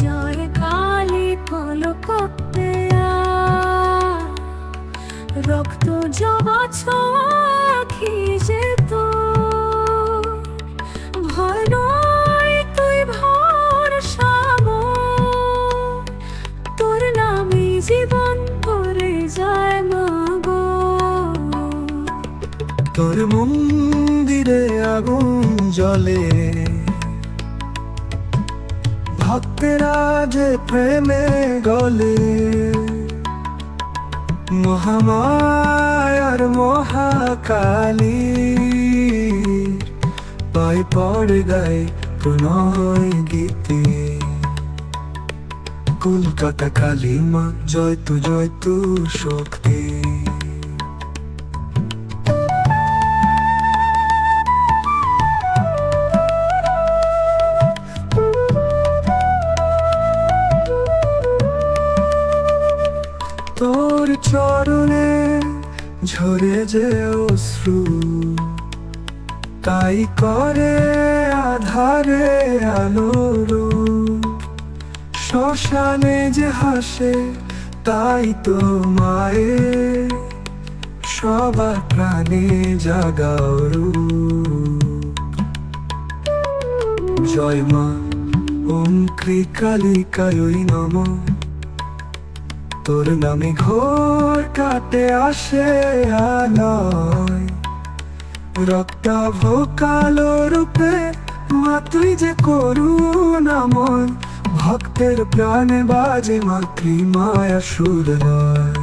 জয় কালী কলকত্তে রক্ত জবা ছোঁয়াখি যেত ভয় নয় তুই ভরসা মোর, তোর নামে জীবন ভরে যায় মাগো। তোর মন্দিরে আগুন জ্বলে, ভক্তেরা যে প্রেমে গলে, মহামায়ার মহাকালী পায়ে পড়ে গায় প্রণয় গীতে। কলকাতা কালী মা জয় তু শক্তি। তোর চরণে ঝরে যে অশ্রু, তাই করে আধারে আলোর। শ্মশানে যে হাসে তাই তো মায়ে, সবার প্রাণে জাগাও রূপ। জয় মা ওম কালিকায় নমঃ। তোর নামে ঘোর কাটে আসে আলোয়, রক্তাভ কালো রূপে মা তুই যে করুণাময়। ভক্তের প্রাণে বাজে মাতৃমায়া সুর হয়।